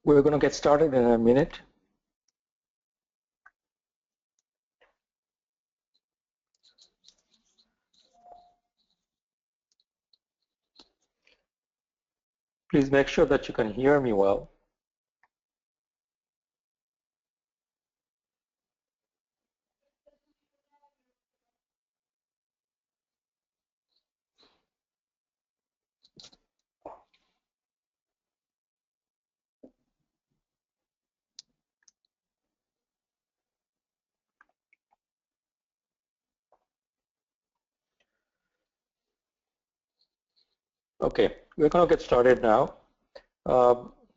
We're going to get started in a minute. Please make sure that you can hear me well. Okay, we're going to get started now.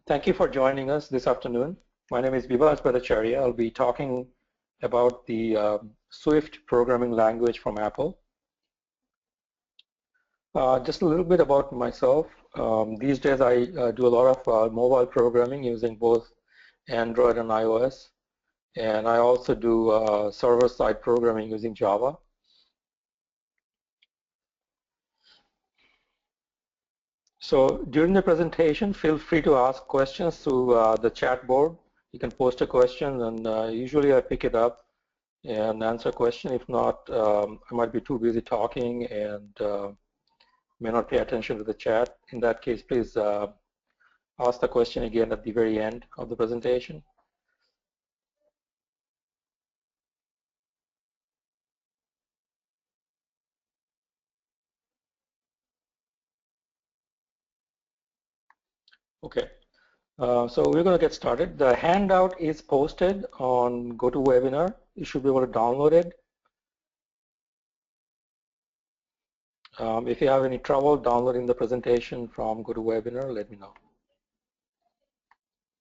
Thank you for joining us this afternoon. My name is Vibhas Bhattacharya. I'll be talking about the Swift programming language from Apple. Just a little bit about myself. These days I do a lot of mobile programming using both Android and iOS. And I also do server-side programming using Java. So during the presentation, feel free to ask questions through the chat board. You can post a question, and usually I pick it up and answer a question. If not, I might be too busy talking and may not pay attention to the chat. In that case, please ask the question again at the very end of the presentation. Okay, so we're going to get started. The handout is posted on GoToWebinar. You should be able to download it. If you have any trouble downloading the presentation from GoToWebinar, let me know.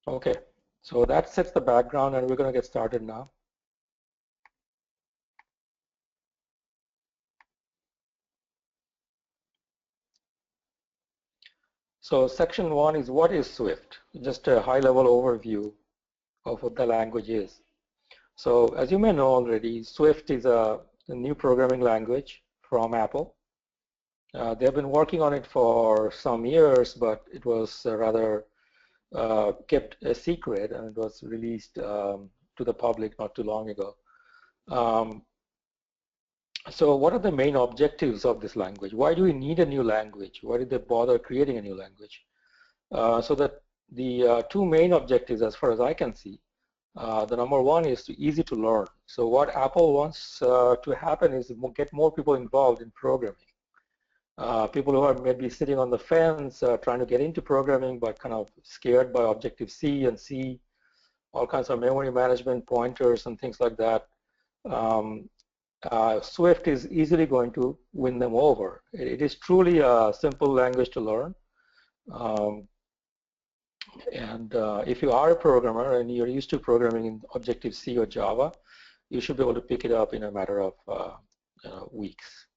Okay, so that sets the background, and we're going to get started now. So section 1 is what is Swift? Just a high-level overview of what the language is. So as you may know already, Swift is a new programming language from Apple. They've been working on it for some years, but it was rather kept a secret, and it was released to the public not too long ago. So what are the main objectives of this language? Why do we need a new language? Why did they bother creating a new language? So that the two main objectives, as far as I can see, the number one is easy to learn. So what Apple wants to happen is get more people involved in programming. People who are maybe sitting on the fence trying to get into programming but kind of scared by Objective-C and C, all kinds of memory management pointers and things like that. Swift is easily going to win them over. It is truly a simple language to learn. If you are a programmer and you're used to programming in Objective-C or Java, you should be able to pick it up in a matter of weeks.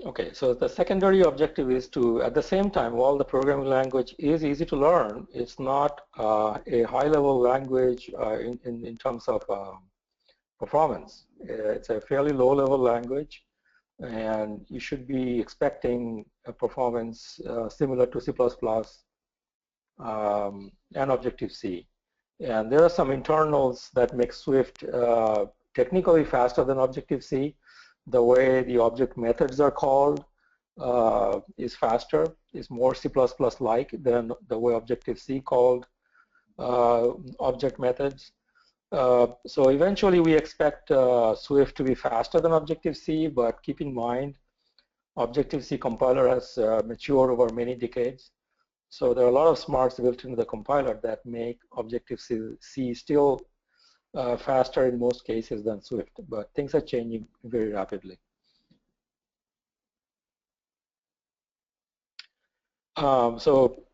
Okay, so the secondary objective is to, at the same time, while the programming language is easy to learn, it's not a high-level language in terms of performance. It's a fairly low-level language, and you should be expecting a performance similar to C++ and Objective-C. And there are some internals that make Swift technically faster than Objective-C. The way the object methods are called is faster, is more C++-like than the way Objective-C called object methods. So eventually we expect Swift to be faster than Objective-C, but keep in mind Objective-C compiler has matured over many decades. So there are a lot of smarts built into the compiler that make Objective-C still faster in most cases than Swift, but things are changing very rapidly. So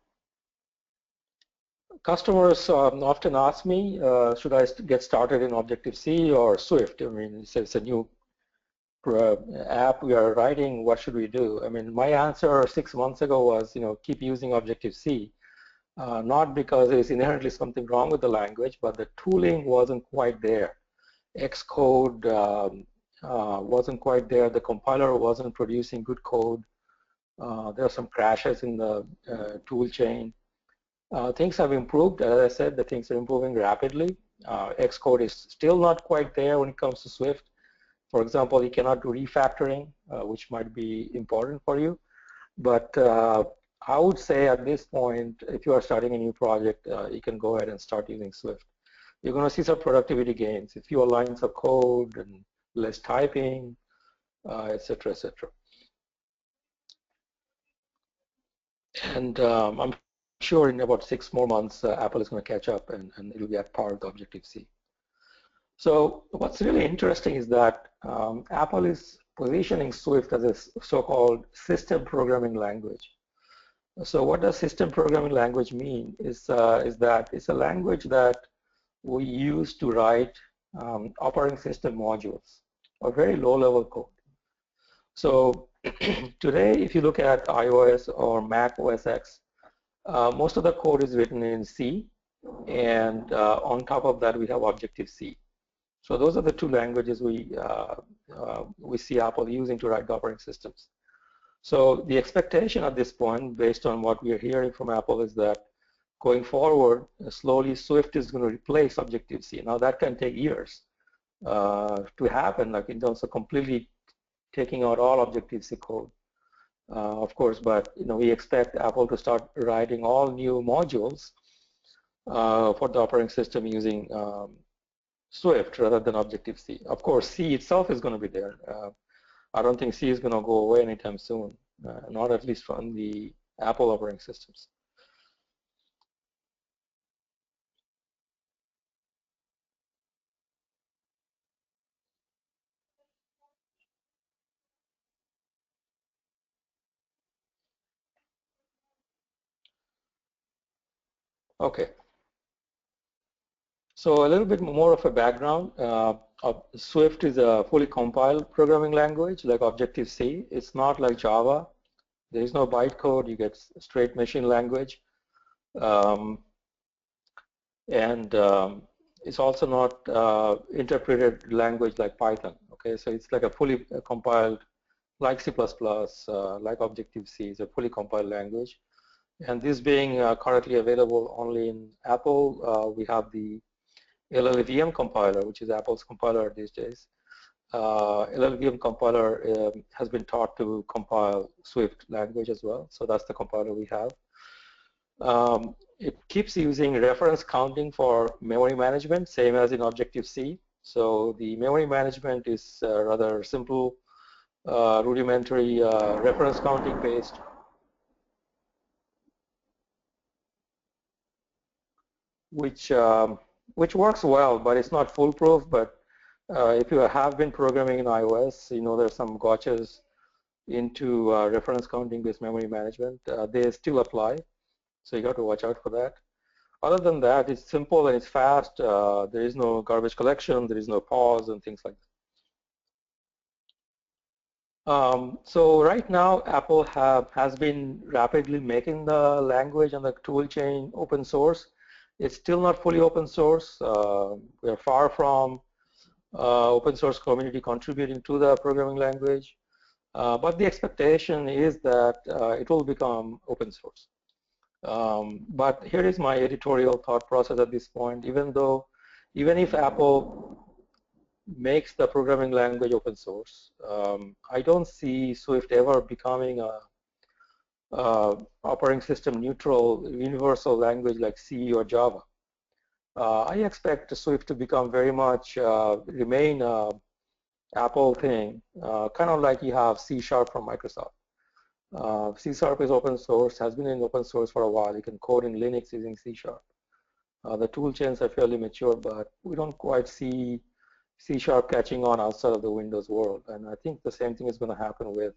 customers often ask me, should I get started in Objective-C or Swift? I mean, it's a new app we are writing, what should we do? I mean, my answer 6 months ago was, keep using Objective-C. Not because there's inherently something wrong with the language, but the tooling wasn't quite there. Xcode wasn't quite there. The compiler wasn't producing good code. There are some crashes in the tool chain. Things have improved. As I said, the things are improving rapidly. Xcode is still not quite there when it comes to Swift. For example, you cannot do refactoring, which might be important for you. But I would say at this point, if you are starting a new project, you can go ahead and start using Swift. You're going to see some productivity gains, a fewer lines of code and less typing, et cetera, et cetera. And I'm sure in about 6 more months, Apple is going to catch up and it'll be at par with Objective-C. So what's really interesting is that Apple is positioning Swift as a so-called system programming language. So what does system programming language mean? Is that it's a language that we use to write operating system modules or very low-level code. So today, if you look at iOS or Mac OS X, most of the code is written in C, and on top of that, we have Objective-C. So those are the two languages we see Apple using to write the operating systems. So the expectation at this point, based on what we are hearing from Apple, is that going forward, slowly Swift is going to replace Objective-C. Now that can take years to happen, like in terms of completely taking out all Objective-C code, of course. But we expect Apple to start writing all new modules for the operating system using Swift rather than Objective-C. Of course, C itself is going to be there. I don't think C is going to go away anytime soon, not at least from the Apple operating systems. Okay. So a little bit more of a background. Swift is a fully compiled programming language like Objective-C. It's not like Java. There is no bytecode. You get straight machine language. It's also not interpreted language like Python. Okay, so it's like a fully compiled, like C++, like Objective-C. It's a fully compiled language. And this being currently available only in Apple, we have the LLVM compiler, which is Apple's compiler these days. LLVM compiler has been taught to compile Swift language as well, so that's the compiler we have. It keeps using reference counting for memory management, same as in Objective-C. So the memory management is rather simple, rudimentary reference counting based. Which works well, but it's not foolproof. But if you have been programming in iOS, there's some gotchas into reference counting based memory management. They still apply, so you got to watch out for that. Other than that, it's simple and it's fast. There is no garbage collection, there is no pause and things like that. So right now, Apple has been rapidly making the language and the tool chain open source. It's still not fully open source. We are far from open source community contributing to the programming language. But the expectation is that it will become open source. But here is my editorial thought process at this point. Even if Apple makes the programming language open source, I don't see Swift ever becoming a operating system neutral universal language like C or Java. I expect Swift to become very much remain Apple thing, kind of like you have C# from Microsoft. C# is open source, has been in open source for a while. You can code in Linux using C#. The tool chains are fairly mature, but we don't quite see C# catching on outside of the Windows world. And I think the same thing is going to happen with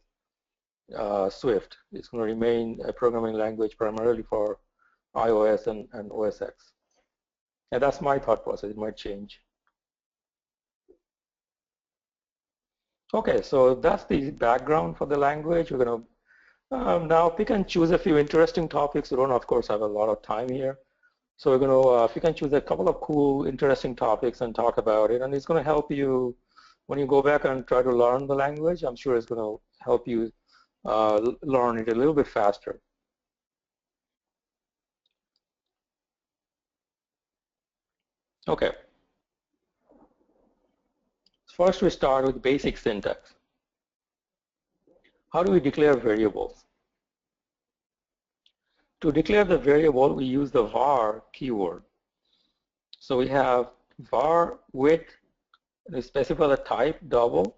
Swift. It's going to remain a programming language primarily for iOS and OS X. And that's my thought process. It might change. Okay, so that's the background for the language. We're going to now pick and choose a few interesting topics. We don't, of course, have a lot of time here. So we're going to pick and choose a couple of cool, interesting topics and talk about it. And it's going to help you when you go back and try to learn the language. I'm sure it's going to help you learn it a little bit faster. Okay. First, we start with basic syntax. How do we declare variables? To declare the variable, we use the var keyword. So we have var width, we specify the type double,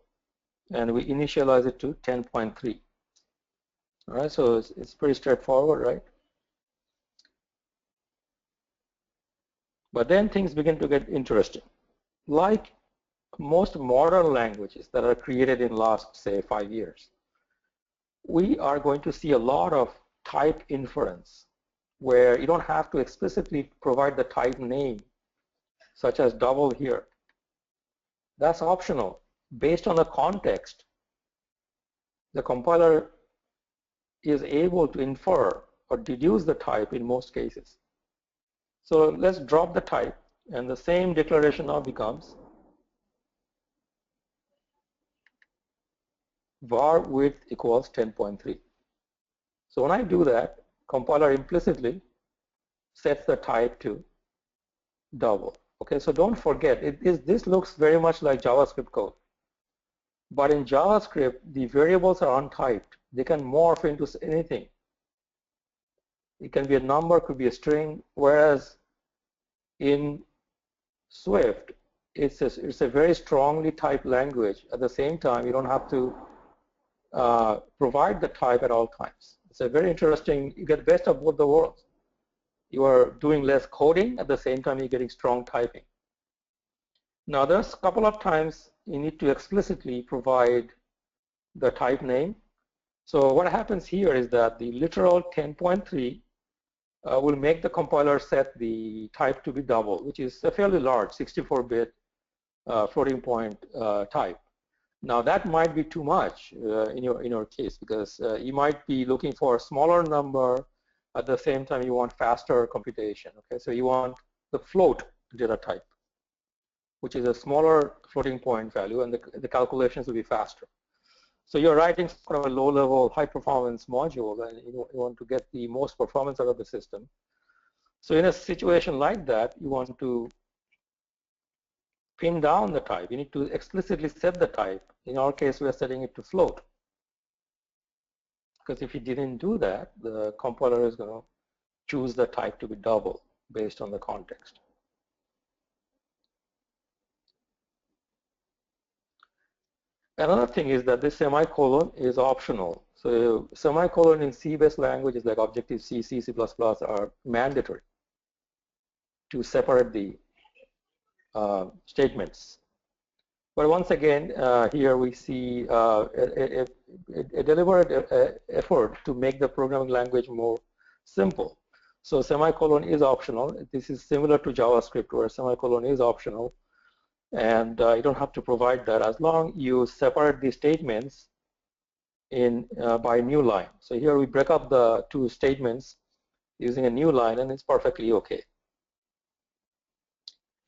and we initialize it to 10.3. All right, so it's pretty straightforward, right? But then things begin to get interesting. Like most modern languages that are created in last, say, 5 years, we are going to see a lot of type inference where you don't have to explicitly provide the type name, such as double here. That's optional. Based on the context, the compiler is able to infer or deduce the type in most cases. So let's drop the type, and the same declaration now becomes var width equals 10.3. So when I do that, compiler implicitly sets the type to double. Okay, so don't forget, this looks very much like JavaScript code. But in JavaScript, the variables are untyped. They can morph into anything. It can be a number, could be a string, whereas in Swift, it's a very strongly typed language. At the same time, you don't have to provide the type at all times. It's a very interesting, you get the best of both the worlds. You are doing less coding, at the same time you're getting strong typing. Now there's a couple of times you need to explicitly provide the type name. So what happens here is that the literal 10.3 will make the compiler set the type to be double, which is a fairly large 64-bit floating point type. Now that might be too much in your case, because you might be looking for a smaller number. At the same time, you want faster computation. Okay, so you want the float data type, which is a smaller floating point value, and the calculations will be faster. So you're writing sort of a low-level, high-performance module, and you want to get the most performance out of the system. So in a situation like that, you want to pin down the type. You need to explicitly set the type. In our case, we are setting it to float. Because if you didn't do that, the compiler is going to choose the type to be double based on the context. Another thing is that this semicolon is optional. So semicolon in C-based languages like Objective-C, C, C++ are mandatory to separate the statements. But once again, here we see a deliberate effort to make the programming language more simple. So semicolon is optional. This is similar to JavaScript, where semicolon is optional. And you don't have to provide that as long you separate the statements in by a new line. So here we break up the two statements using a new line, and it's perfectly okay.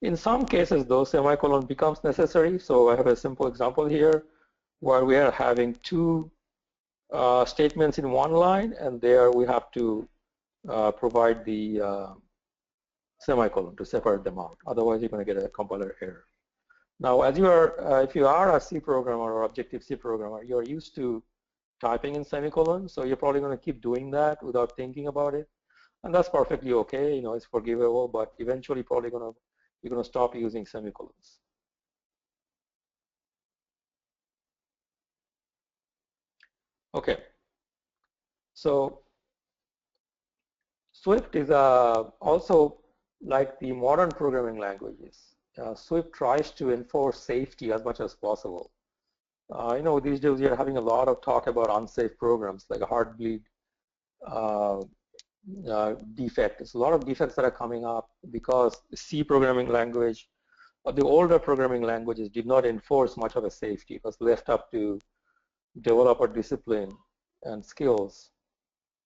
In some cases, though, semicolon becomes necessary. So I have a simple example here where we are having two statements in one line, and there we have to provide the semicolon to separate them out. Otherwise, you're going to get a compiler error. Now, as you are, if you are a C programmer or Objective-C programmer, you're used to typing in semicolons, so you're probably going to keep doing that without thinking about it, and that's perfectly okay. You know, it's forgivable, but eventually, probably you're going to stop using semicolons. Okay, so Swift is also like the modern programming languages. Swift tries to enforce safety as much as possible. You know, these days we are having a lot of talk about unsafe programs like a heartbleed defect. It's a lot of defects that are coming up because the C programming language, or the older programming languages, did not enforce much of a safety. It was left up to developer discipline and skills.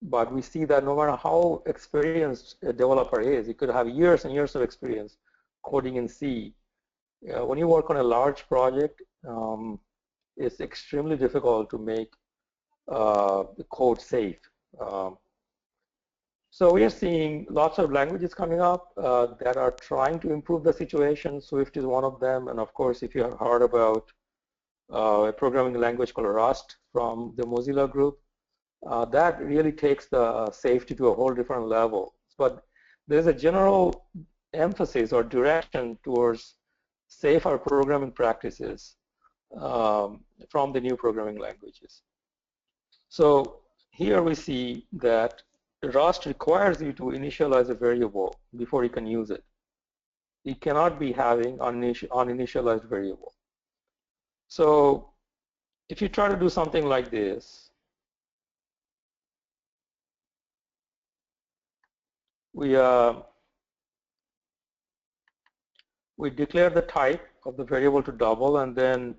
But we see that no matter how experienced a developer is, he could have years and years of experience coding in C. When you work on a large project, it's extremely difficult to make the code safe. So we are seeing lots of languages coming up that are trying to improve the situation. Swift is one of them. And of course, if you have heard about a programming language called Rust from the Mozilla group, that really takes the safety to a whole different level. But there's a general emphasis or direction towards safer programming practices from the new programming languages. So here we see that Rust requires you to initialize a variable before you can use it. It cannot be having uninitialized variable. So if you try to do something like this, we declare the type of the variable to double, and then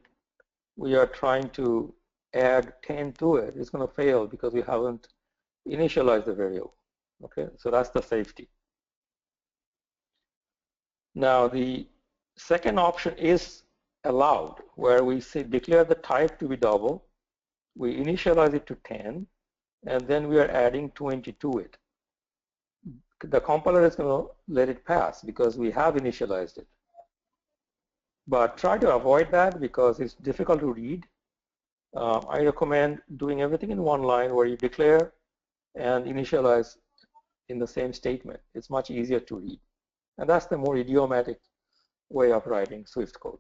we are trying to add 10 to it. It's going to fail because we haven't initialized the variable. Okay, so that's the safety. Now the second option is allowed, where we say declare the type to be double, we initialize it to 10, and then we are adding 20 to it. The compiler is going to let it pass because we have initialized it. But try to avoid that because it's difficult to read. I recommend doing everything in one line where you declare and initialize in the same statement. It's much easier to read. And that's the more idiomatic way of writing Swift code.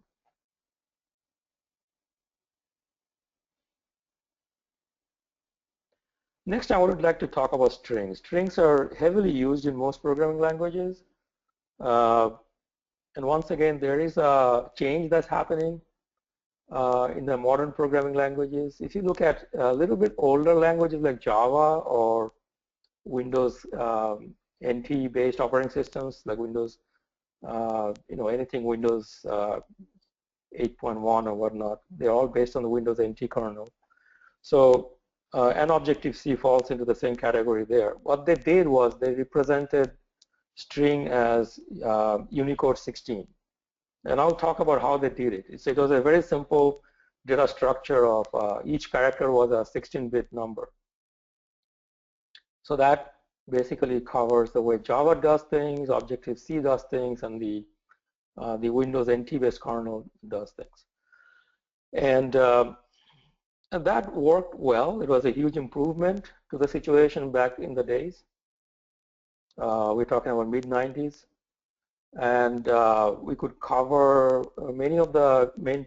Next, I would like to talk about strings. Strings are heavily used in most programming languages. And once again, there is a change that's happening in the modern programming languages. If you look at a little bit older languages like Java or Windows NT-based operating systems like Windows, anything Windows 8.1 or whatnot, they're all based on the Windows NT kernel. So and Objective-C falls into the same category there. What they did was they represented string as Unicode 16. And I'll talk about how they did it. So it was a very simple data structure of each character was a 16-bit number. So that basically covers the way Java does things, Objective-C does things, and the Windows NT-based kernel does things. And that worked well. It was a huge improvement to the situation back in the days. We're talking about mid-90s. And we could cover many of the main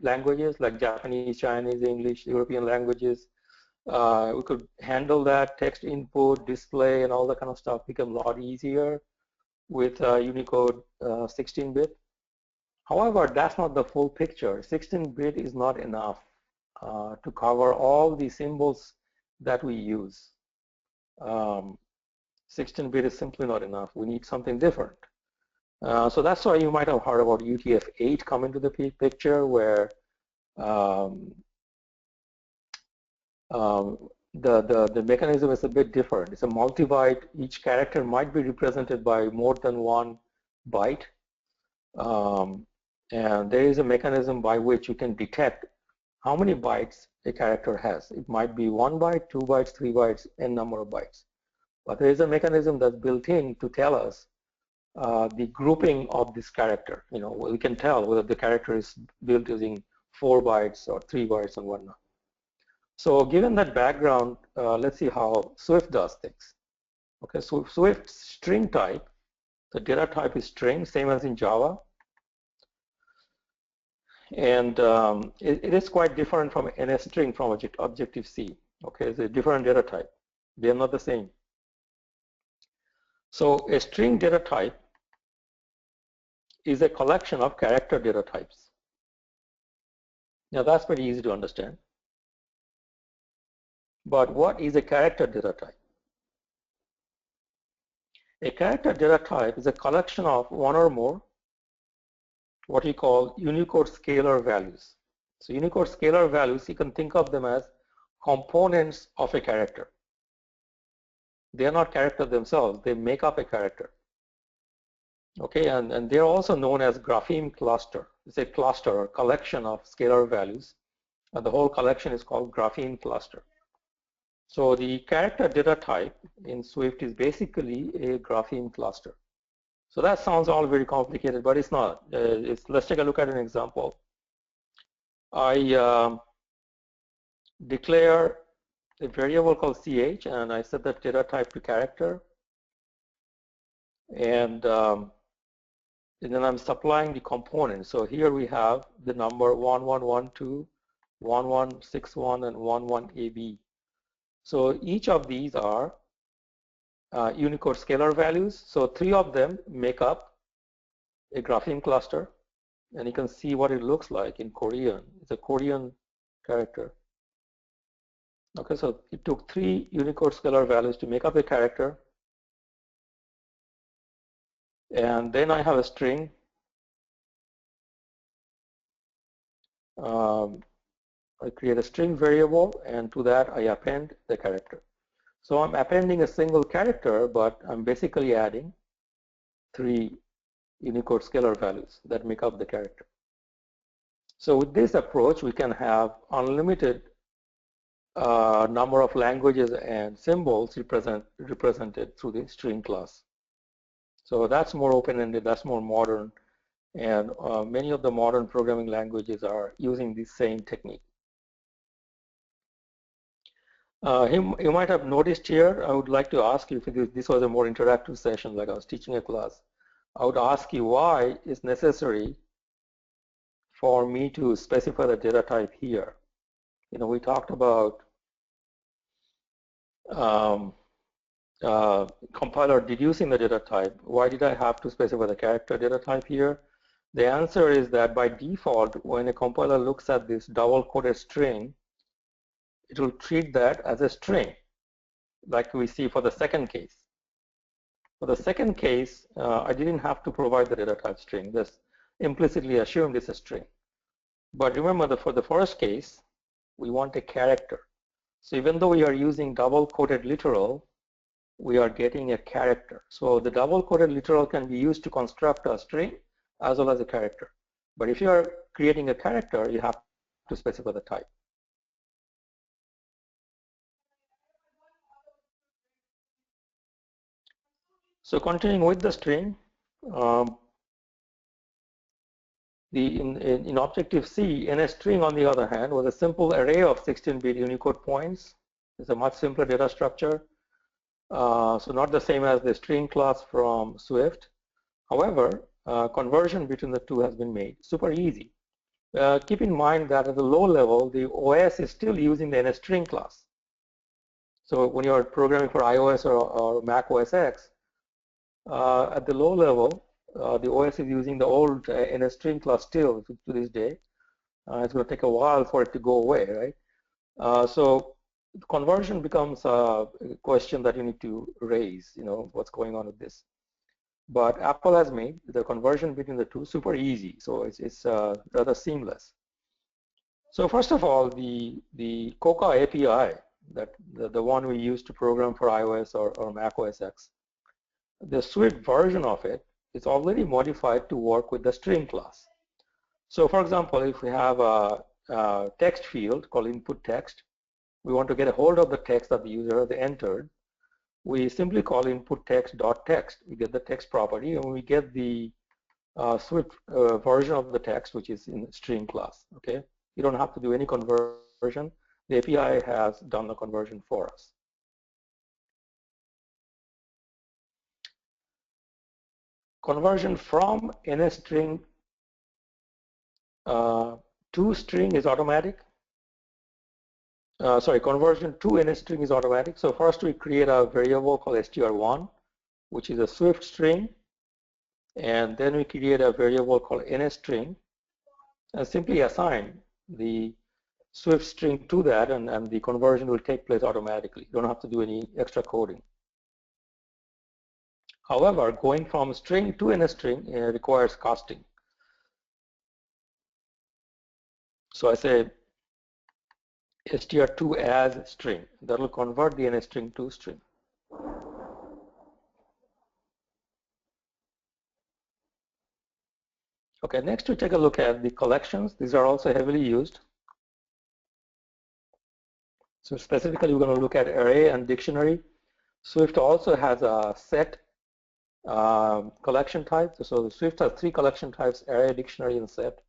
languages like Japanese, Chinese, English, European languages. We could handle that text input, display, and all that kind of stuff become a lot easier with Unicode 16-bit. However, that's not the full picture. 16-bit is not enough to cover all the symbols that we use. 16-bit is simply not enough. We need something different. So that's why you might have heard about UTF-8 come into the picture, where the mechanism is a bit different. It's a multi-byte. Each character might be represented by more than one byte. And there is a mechanism by which you can detect how many bytes a character has. It might be 1 byte, 2 bytes, 3 bytes, n number of bytes. But there is a mechanism that's built in to tell us the grouping of this character. We can tell whether the character is built using 4 bytes or 3 bytes and whatnot. So given that background, let's see how Swift does things. Okay, so Swift string type, the data type is string, same as in Java. And it is quite different from NS string from Objective-C. Okay, it's a different data type. They are not the same. So a string data type is a collection of character data types. Now that's pretty easy to understand. But what is a character data type? A character data type is a collection of one or more what we call Unicode scalar values. So Unicode scalar values, you can think of them as components of a character. They are not characters themselves, they make up a character. Okay, and they're also known as graphene cluster. It's a cluster or collection of scalar values. And the whole collection is called graphene cluster. So the character data type in Swift is basically a graphene cluster. So that sounds all very complicated, but it's not. Let's take a look at an example. I declare a variable called ch, and I set that data type to character, and then I'm supplying the components. So here we have the number 1112, 1161, and 11AB. So each of these are Unicode scalar values. So 3 of them make up a graphene cluster, and you can see what it looks like in Korean. It's a Korean character. Okay, so it took 3 Unicode scalar values to make up a character, and then I have a string. I create a string variable, and to that I append the character. So I'm appending a single character, but I'm basically adding 3 Unicode scalar values that make up the character. So with this approach, we can have unlimited number of languages and symbols represented through the string class. So that's more open-ended, that's more modern, and many of the modern programming languages are using this same technique. You might have noticed here, I would like to ask you, if this was a more interactive session, like I was teaching a class, I would ask you why it's necessary for me to specify the data type here. You know, we talked about compiler deducing the data type. Why did I have to specify the character data type here? The answer is that by default, when a compiler looks at this double-quoted string, it will treat that as a string, like we see for the second case. For the second case, I didn't have to provide the data type string. This implicitly assumed it's a string. But remember that for the first case, we want a character. So even though we are using double-quoted literal, we are getting a character. So the double-quoted literal can be used to construct a string as well as a character. But if you are creating a character, you have to specify the type. So continuing with the string, in Objective-C, in a string, on the other hand, was a simple array of 16-bit Unicode points. It's a much simpler data structure. So not the same as the string class from Swift. However, conversion between the two has been made super easy. Keep in mind that at the low level, the OS is still using the NSString class. So when you're programming for iOS or Mac OS X, at the low level, the OS is using the old NSString class still to this day. It's going to take a while for it to go away, right? So conversion becomes a question that you need to raise, you know, what's going on with this. But Apple has made the conversion between the two super easy, so it's rather seamless. So first of all, the Coca API, that the one we use to program for iOS or Mac OS X, the Swift version of it is already modified to work with the string class. So for example, if we have a text field called input text, we want to get a hold of the text that the user has entered, we simply call input text.text. We get the text property, and we get the Swift version of the text, which is in string class. Okay, you don't have to do any conversion. The API has done the conversion for us. Conversion from NSString to string is automatic. Conversion to NSString is automatic. So first we create a variable called str1, which is a Swift string, and then we create a variable called NSString, and simply assign the Swift string to that, and the conversion will take place automatically. You don't have to do any extra coding. However, going from string to NSString requires casting. So I say str2 as string. That will convert the NSString to string. Okay, next we take a look at the collections. These are also heavily used. So specifically, we're going to look at array and dictionary. Swift also has a set collection type. So Swift has 3 collection types: array, dictionary, and set.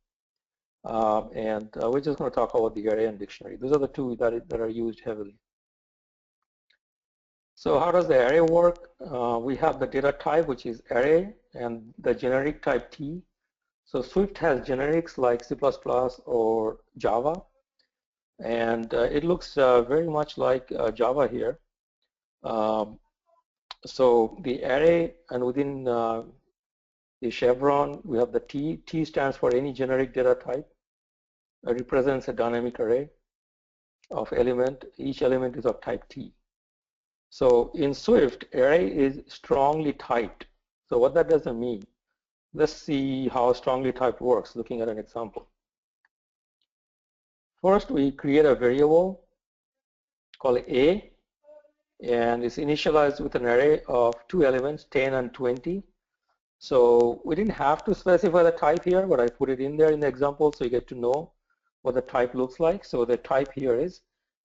We're just going to talk about the array and dictionary. Those are the 2 that are used heavily. So how does the array work? We have the data type, which is array, and the generic type T. So Swift has generics like C++ or Java, and it looks very much like Java here. So the array, and within the chevron, we have the T. T stands for any generic data type. It represents a dynamic array of element. Each element is of type T. So in Swift, array is strongly typed. So what that doesn't mean, let's see how strongly typed works, looking at an example. First, we create a variable called A, and it's initialized with an array of 2 elements, 10 and 20. So we didn't have to specify the type here, but I put it in there in the example so you get to know what the type looks like. So the type here is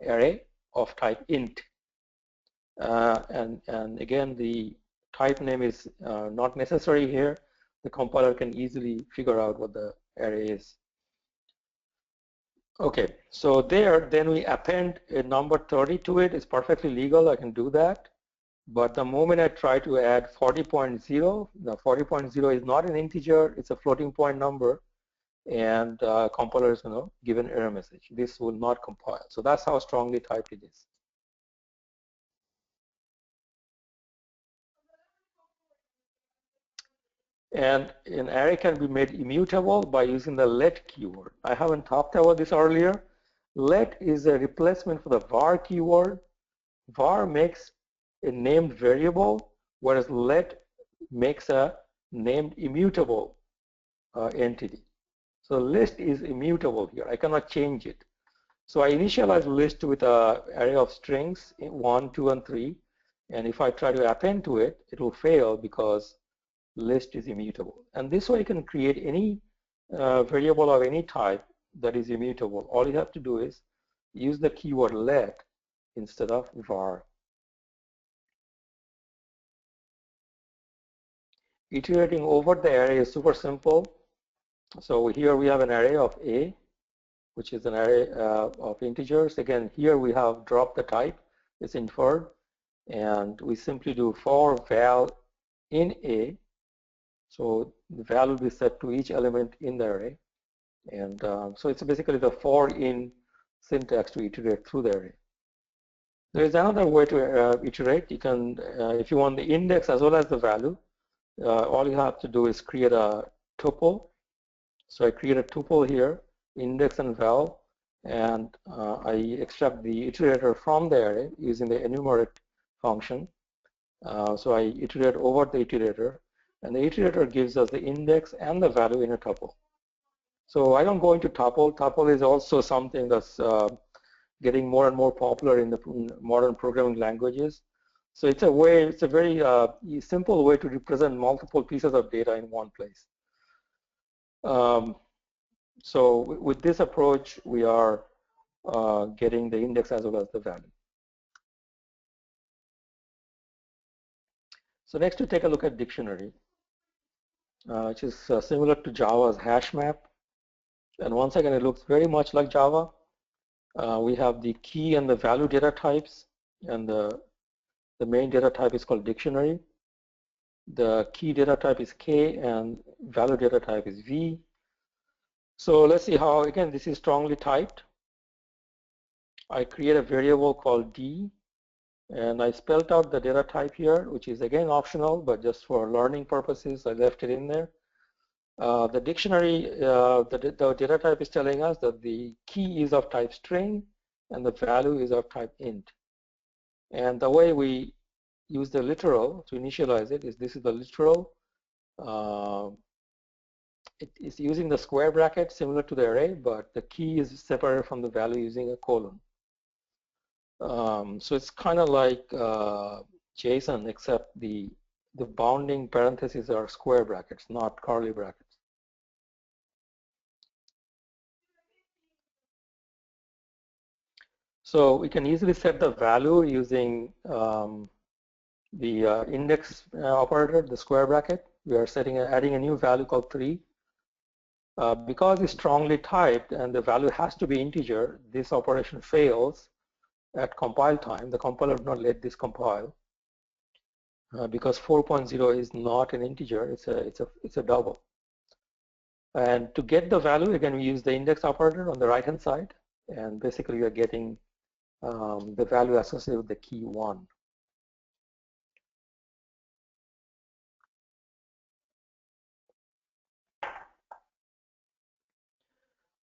array of type int. And again, the type name is not necessary here. The compiler can easily figure out what the array is. Okay, so then we append a number 30 to it. It's perfectly legal, I can do that. But the moment I try to add 40.0, the 40.0 is not an integer, it's a floating point number, and compiler is going to give an error message. This will not compile. So that's how strongly typed it is. And an array can be made immutable by using the let keyword. I haven't talked about this earlier. Let is a replacement for the var keyword. Var makes a named variable, whereas let makes a named immutable entity. So list is immutable here. I cannot change it. So I initialize list with an array of strings, 1, 2, and 3. And if I try to append to it, it will fail because list is immutable. And this way you can create any variable of any type that is immutable. All you have to do is use the keyword let instead of var. Iterating over the array is super simple. So here we have an array of A, which is an array of integers. Again, here we have dropped the type, it's inferred, and we simply do for val in A. So the val will be set to each element in the array. And so it's basically the for in syntax to iterate through the array. There is another way to iterate. You can, if you want the index as well as the value, all you have to do is create a tuple. So I create a tuple here, index and val, and I extract the iterator from the array using the enumerate function. So I iterate over the iterator, and the iterator gives us the index and the value in a tuple. So I don't go into tuple. Tuple is also something that's getting more and more popular in the modern programming languages. So it's a very simple way to represent multiple pieces of data in one place. So with this approach, we are getting the index as well as the value. So next, we take a look at dictionary, which is similar to Java's hash map. And once again, it looks very much like Java. We have the key and the value data types, and the main data type is called dictionary. The key data type is K, and value data type is V. So let's see how, again, this is strongly typed. I create a variable called D, and I spelled out the data type here, which is again optional, but just for learning purposes, I left it in there. The dictionary, the data type is telling us that the key is of type string and the value is of type int. And the way we use the literal to initialize it is this is the literal. It is using the square bracket similar to the array, but the key is separated from the value using a colon. So it's kind of like JSON, except the bounding parentheses are square brackets, not curly brackets. So we can easily set the value using the index operator, the square bracket. We are adding a new value called 3. Because it's strongly typed and the value has to be integer, this operation fails at compile time. The compiler would not let this compile because 4.0 is not an integer; it's a double. And to get the value, again, we use the index operator on the right-hand side, and basically we are getting the value associated with the key 1.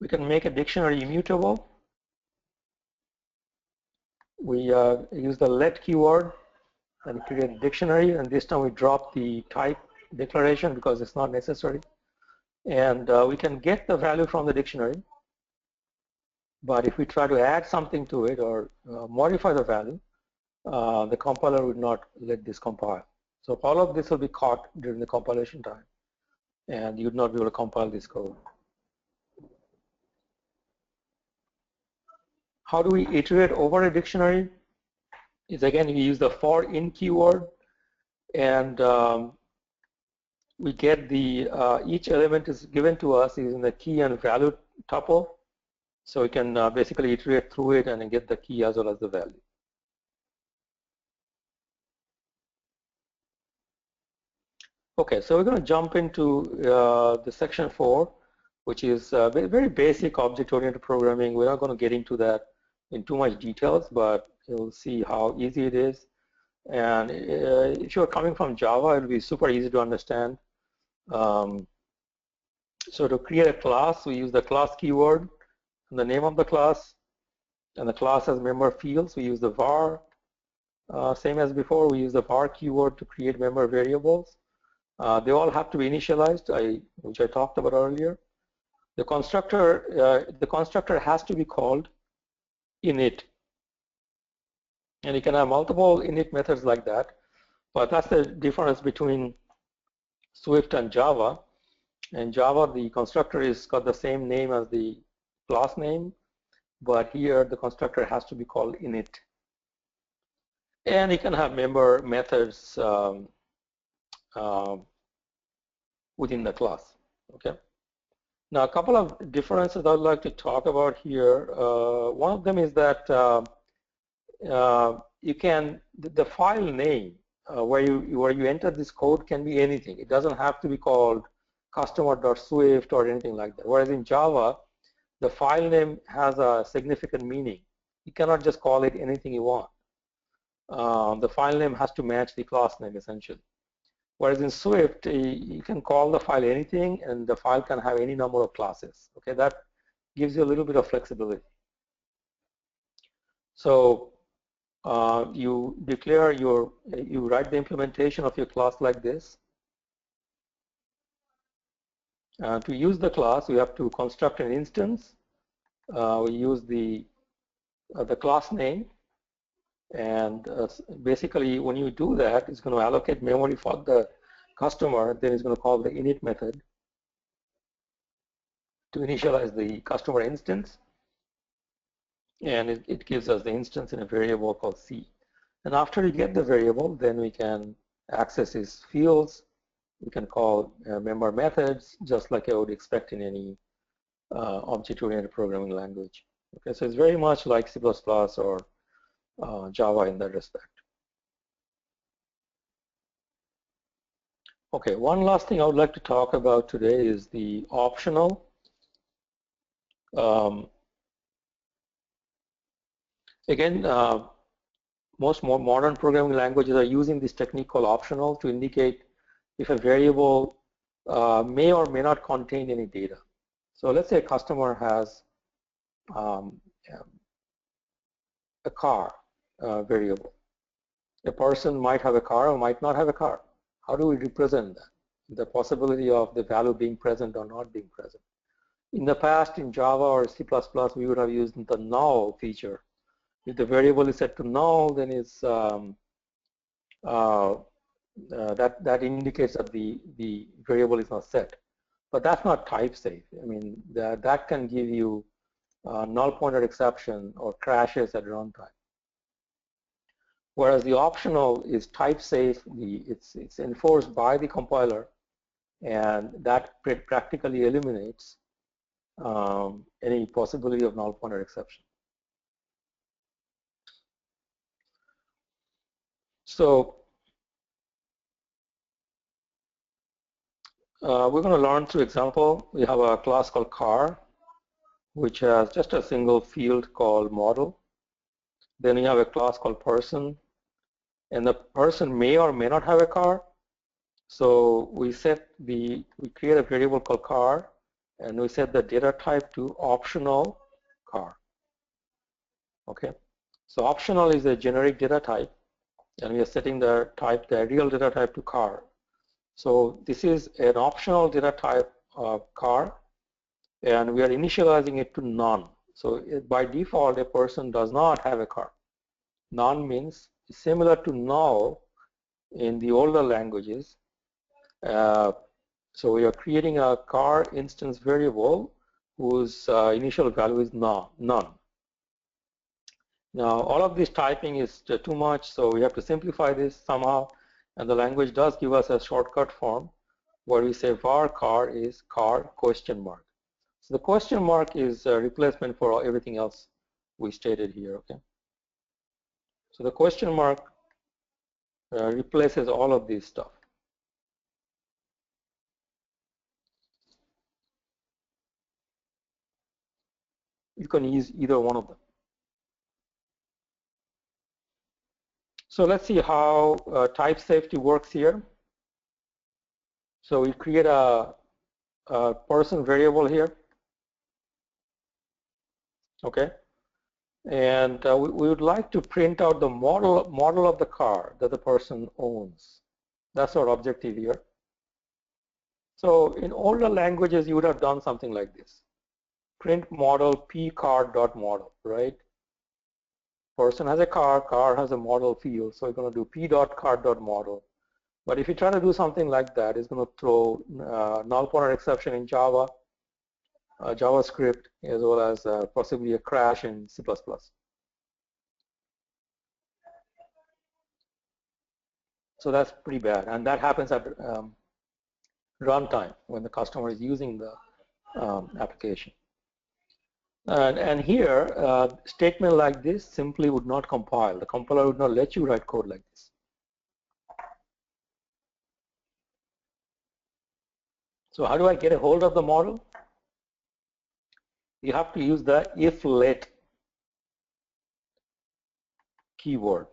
We can make a dictionary immutable. We use the let keyword and create a dictionary, and this time we drop the type declaration because it's not necessary. And we can get the value from the dictionary, but if we try to add something to it or modify the value, the compiler would not let this compile. So all of this will be caught during the compilation time, and you would not be able to compile this code. How do we iterate over a dictionary? Is again, we use the for in keyword, and we get the each element is given to us using the key and value tuple. So we can basically iterate through it and get the key as well as the value. Okay, so we're going to jump into the section 4, which is very basic object-oriented programming. We're not going to get into that in too much details, but you'll see how easy it is. And if you're coming from Java, it'll be super easy to understand. So to create a class, we use the class keyword and the name of the class, and the class has member fields. We use the var. Same as before, we use the var keyword to create member variables. They all have to be initialized, which I talked about earlier. The constructor has to be called init, and you can have multiple init methods like that. But that's the difference between Swift and Java. In Java, the constructor is got the same name as the class name, but here the constructor has to be called init. And you can have member methods within the class. Okay. Now, a couple of differences I'd like to talk about here. One of them is that you can the file name where you enter this code can be anything. It doesn't have to be called customer.swift or anything like that. Whereas in Java, the file name has a significant meaning. You cannot just call it anything you want. The file name has to match the class name essentially. Whereas in Swift, you can call the file anything, and the file can have any number of classes. Okay, that gives you a little bit of flexibility. So you declare you write the implementation of your class like this. To use the class, we have to construct an instance. We use the class name, and basically when you do that, it's going to allocate memory for the customer. Then it's going to call the init method to initialize the customer instance, and it gives us the instance in a variable called C. And after we get the variable, then we can access its fields. We can call member methods just like I would expect in any object-oriented programming language. Okay, so it's very much like C++ or Java in that respect. Okay, one last thing I would like to talk about today is the optional. Again, most more modern programming languages are using this technique called optional to indicate if a variable may or may not contain any data. So let's say a customer has a car variable. A person might have a car or might not have a car. How do we represent that? The possibility of the value being present or not being present. In the past, in Java or C++, we would have used the null feature. If the variable is set to null, then it's that indicates that the variable is not set. But that's not type safe. I mean, that can give you null pointer exception or crashes at runtime. Whereas the optional is type safe, it's enforced by the compiler, and that practically eliminates any possibility of null pointer exception. So we're going to learn through example. We have a class called car, which has just a single field called model. Then we have a class called person, and the person may or may not have a car. So we create a variable called car, and we set the data type to optional car. Okay, so optional is a generic data type, and we are setting the real data type to car. So this is an optional data type car, and we are initializing it to none. So by default, a person does not have a car. None means similar to null in the older languages. So we are creating a car instance variable whose initial value is none. Now, all of this typing is too much, so we have to simplify this somehow, and the language does give us a shortcut form where we say var car is car question mark. So the question mark is a replacement for everything else we stated here, okay? So the question mark replaces all of this stuff. You can use either one of them. So let's see how type safety works here. So we create a person variable here, okay? And we would like to print out the model of the car that the person owns. That's our objective here. So in older languages, you would have done something like this. Print model pcar.model, right? Person has a car has a model field, so we're going to do p.car.model. But if you try to do something like that, it's going to throw null pointer exception in Java, JavaScript, as well as possibly a crash in C++. So that's pretty bad, and that happens at runtime when the customer is using the application. And here, statement like this simply would not compile. The compiler would not let you write code like this. So how do I get a hold of the model? You have to use the if let keyword.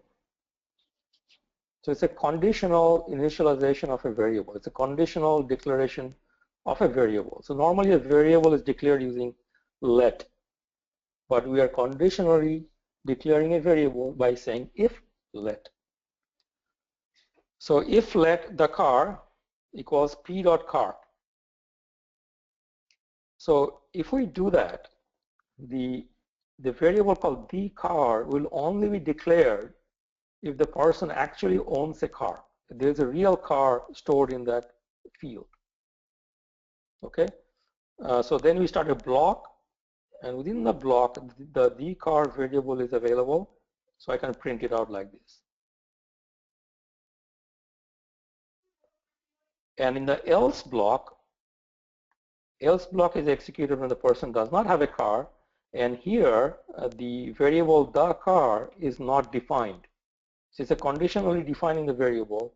So it's a conditional initialization of a variable. It's a conditional declaration of a variable. So normally a variable is declared using let, but we are conditionally declaring a variable by saying if let. So if let the car equals p.car. So if we do that, the variable called the car will only be declared if the person actually owns a car. There's a real car stored in that field. Okay, so then we start a block, and within the block, the car variable is available, so I can print it out like this. And in the else block is executed when the person does not have a car, and here the variable the car is not defined. So it's a conditionally defining the variable.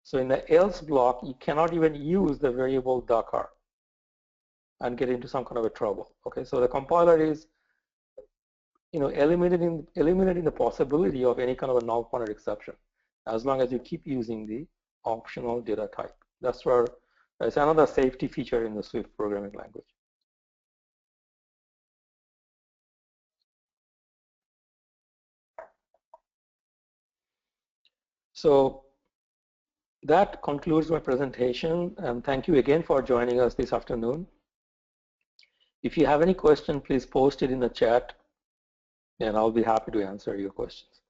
So in the else block, you cannot even use the variable the car and get into some kind of a trouble. Okay, so the compiler is, eliminating the possibility of any kind of a null pointer exception, as long as you keep using the optional data type. That's where it's another safety feature in the Swift programming language. So that concludes my presentation, and thank you again for joining us this afternoon. If you have any question, please post it in the chat, and I'll be happy to answer your questions.